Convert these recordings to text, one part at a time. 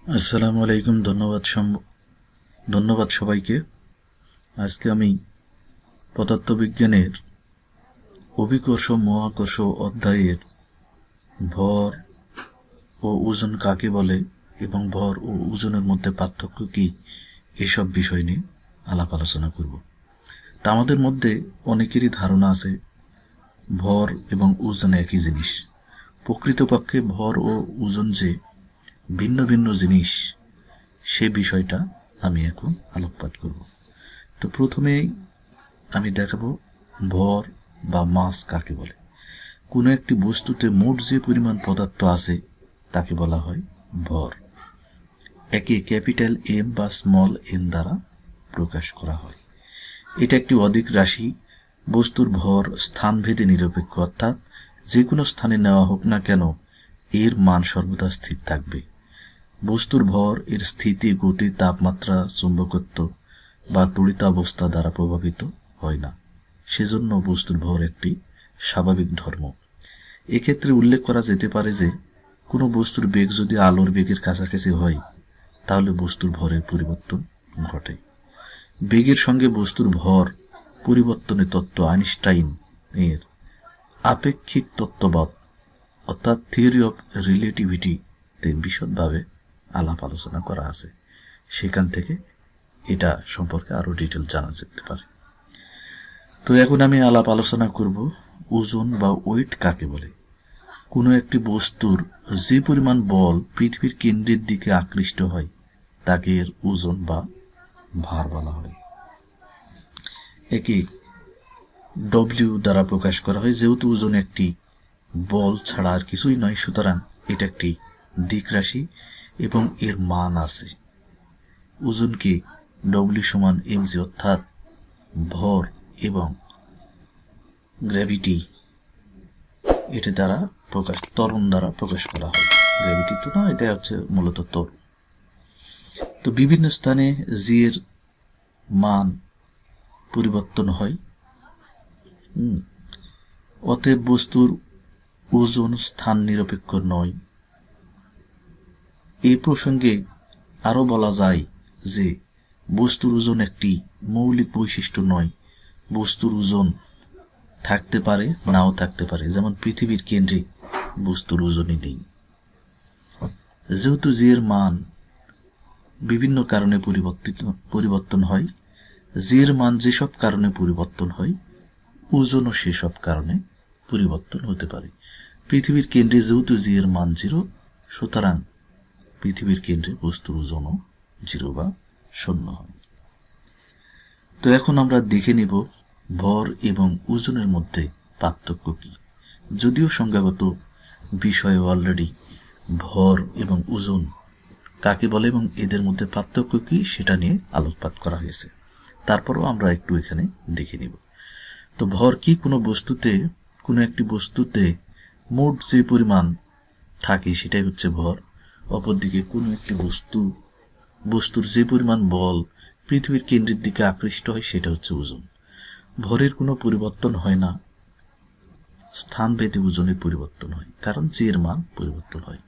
আসসালামু আলাইকুম। ধন্যবাদ সবাইকে। আজকে আমি পদার্থবিজ্ঞানের অভিকর্ষ মহাকর্ষ অধ্যায়ের ভর ও ওজন কাকে বলে এবং ভর ও ওজনের মধ্যে পার্থক্য কি, এসব বিষয় নিয়ে আলাপ আলোচনা করব। তা আমাদের মধ্যে অনেকেরই ধারণা আছে ভর এবং ওজন একই জিনিস। প্রকৃতপক্ষে ভর ও ওজন যে ভিন্ন ভিন্ন জিনিস, সে বিষয়টা আমি এখন আলোকপাত করব। তো প্রথমেই আমি দেখাবো ভর বা মাস কাকে বলে। কোনো একটি বস্তুতে মোট যে পরিমাণ পদার্থ আছে তাকে বলা হয় ভর। একে ক্যাপিটাল এম বা স্মল এম দ্বারা প্রকাশ করা হয়। এটা একটি অধিক রাশি। বস্তুর ভর স্থানভেদে নিরপেক্ষ, অর্থাৎ যে কোনো স্থানে নেওয়া হোক না কেন এর মান সর্বদা স্থির থাকবে। বস্তুর ভর এর স্থিতি, গতি, তাপমাত্রা, চুম্বকত্ব বা তড়িতাবস্থা দ্বারা প্রভাবিত হয় না। সেজন্য বস্তুর ভর একটি স্বাভাবিক ধর্ম। এক্ষেত্রে উল্লেখ করা যেতে পারে যে কোনো বস্তুর বেগ যদি আলোর বেগের কাছাকাছি হয় তাহলে বস্তুর ভরের পরিবর্তন ঘটে। বেগের সঙ্গে বস্তুর ভর পরিবর্তনের তত্ত্ব আইনস্টাইন এর আপেক্ষিক তত্ত্ববাদ অর্থাৎ থিওরি অফ রিলেটিভিটিতে বিশদভাবে আলাপ আলোচনা করা আছে। সেখান থেকে এটা সম্পর্কে আরো ডিটেল জানা যেতে পারে। তো এখন আমি আলাপ আলোচনা করব ওজন বা ওয়েট কাকে বলে। কোনো একটি বস্তুর যে পরিমাণ বল পৃথিবীর কেন্দ্রের দিকে আকৃষ্ট হয় তাকে এর ওজন বা ভার বলা হয়। একে ডব্লিউ দ্বারা প্রকাশ করা হয়। যেহেতু ওজন একটি বল ছাড়া আর কিছুই নয়, সুতরাং এটা একটি দিক রাশি এবং এর মান আছে। ওজনকে ডব্লিউ সমান এমজি অর্থাৎ ভর এবং গ্র্যাভিটি এটা দ্বারা ত্বরণ দ্বারা প্রকাশ করা হয়। গ্র্যাভিটি তো না, এটা হচ্ছে মূলত ত্বরণ। তো বিভিন্ন স্থানে জি এর মান পরিবর্তন হয়। অতএব বস্তুর ওজন স্থান নিরপেক্ষ নয়। এই প্রসঙ্গে আরো বলা যায় যে বস্তুর ওজন একটি মৌলিক বৈশিষ্ট্য নয়। বস্তুর ওজন থাকতে পারে, নাও থাকতে পারে। যেমন পৃথিবীর কেন্দ্রে বস্তুর ওজনই নেই। যেহেতু জি এর মান বিভিন্ন কারণে পরিবর্তন হয়, জি এর মান যেসব কারণে পরিবর্তন হয় ওজনও সেসব কারণে পরিবর্তন হতে পারে। পৃথিবীর কেন্দ্রে যেহেতু জি এর মান 0, সুতরাং পৃথিবীর কেন্দ্রে বস্তুর ওজনও 0 বা 0 হয়। তো এখন আমরা দেখে নিব ভর এবং ওজনের মধ্যে পার্থক্য কি। যদিও সংজ্ঞাগত বিষয়ে অলরেডি ভর এবং ওজন কাকে বলে এবং এদের মধ্যে পার্থক্য কি সেটা নিয়ে আলোকপাত করা হয়েছে, তারপরও আমরা একটু এখানে দেখে নিব। তো ভর কি? কোনো একটি বস্তুতে মোট যে পরিমাণ থাকে সেটাই হচ্ছে ভর। অপরদিকে কোনো একটি বস্তুর যে পরিমাণ বল পৃথিবীর কেন্দ্রের দিকে আকৃষ্ট হয় সেটা হচ্ছে ওজন। ভরের কোনো পরিবর্তন হয় না, স্থানভেদে ওজনের পরিবর্তন হয়, কারণ জি এর মান পরিবর্তন হয়।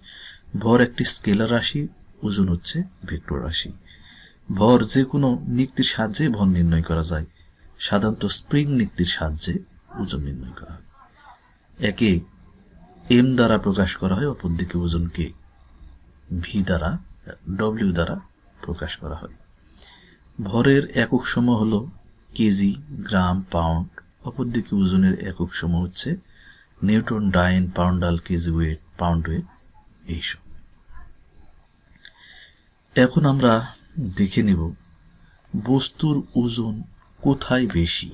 ভর একটি স্কেলার রাশি, ওজন হচ্ছে ভেক্টর রাশি। ভর যে কোনো নীতির সাহায্যে ভর নির্ণয় করা যায়। সাধারণত স্প্রিং নীতির সাহায্যে ওজন নির্ণয় করা হয়। একে এম দ্বারা প্রকাশ করা হয়, অপরদিকে ওজনকে ভি দ্বারা ডব্লিউ দ্বারা প্রকাশ করা হয়। ভরের একক সমূহ হল কেজি, গ্রাম, পাউন্ড। অপরদিকে ওজনের একক সমূহ হচ্ছে newton, dyne, poundal, kg weight, pound weight এইসব। এখন আমরা দেখে নেব বস্তুর ওজন কোথায় বেশি।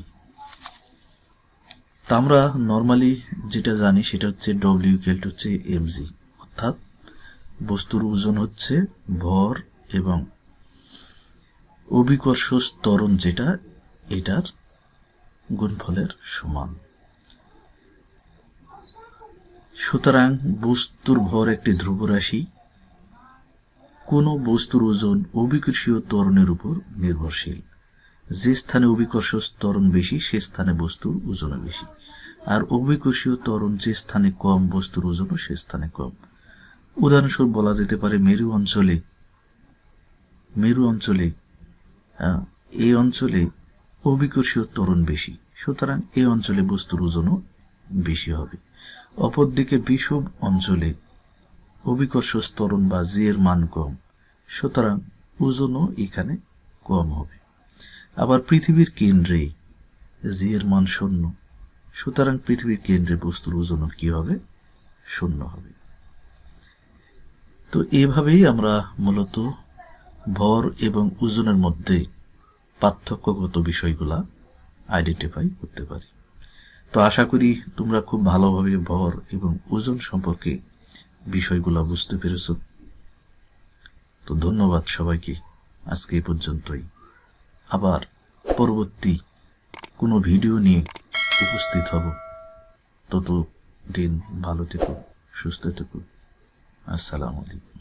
তা আমরা নর্মালি যেটা জানি সেটা হচ্ছে ডব্লিউ ইকুয়াল হচ্ছে এমজি, অর্থাৎ বস্তুর ওজন হচ্ছে ভর এবং অভিকর্ষ ত্বরণ যেটা, এটার গুণফলের সমান। সুতরাং বস্তুর ভর একটি ধ্রুব রাশি। কোন বস্তুর ওজন অভিকর্ষীয় ত্বরণের উপর নির্ভরশীল। যে স্থানে অভিকর্ষ ত্বরণ বেশি সে স্থানে বস্তুর ওজনও বেশি, আর অভিকর্ষীয় ত্বরণ যে স্থানে কম বস্তুর ওজনও সে স্থানে কম। উদাহরণস্বরূপ বলা যেতে পারে মেরু অঞ্চলে মেরু অঞ্চলে, এই অঞ্চলে অভিকর্ষীয় ত্বরণ বেশি, সুতরাং এই অঞ্চলে বস্তুর ওজনও বেশি হবে। অপরদিকে বিষুব অঞ্চলে অভিকর্ষ ত্বরণ বা জি এর মান কম, সুতরাং ওজনও এখানে কম হবে। আবার পৃথিবীর কেন্দ্রে জি এর মান 0, সুতরাং পৃথিবীর কেন্দ্রে বস্তুর ওজনও কি হবে? 0 হবে। তো এভাবেই আমরা মূলত ভর এবং ওজনের মধ্যে পার্থক্যগত বিষয়গুলা আইডেন্টিফাই করতে পারি। তো আশা করি তোমরা খুব ভালোভাবে ভর এবং ওজন সম্পর্কে বিষয়গুলা বুঝতে পেরেছ। তো ধন্যবাদ সবাইকে। আজকে এই পর্যন্তই। আবার পরবর্তী কোনো ভিডিও নিয়ে উপস্থিত হব। ততদিন ভালো থেকো, সুস্থ থেকো। আসসালামু আলাইকুম।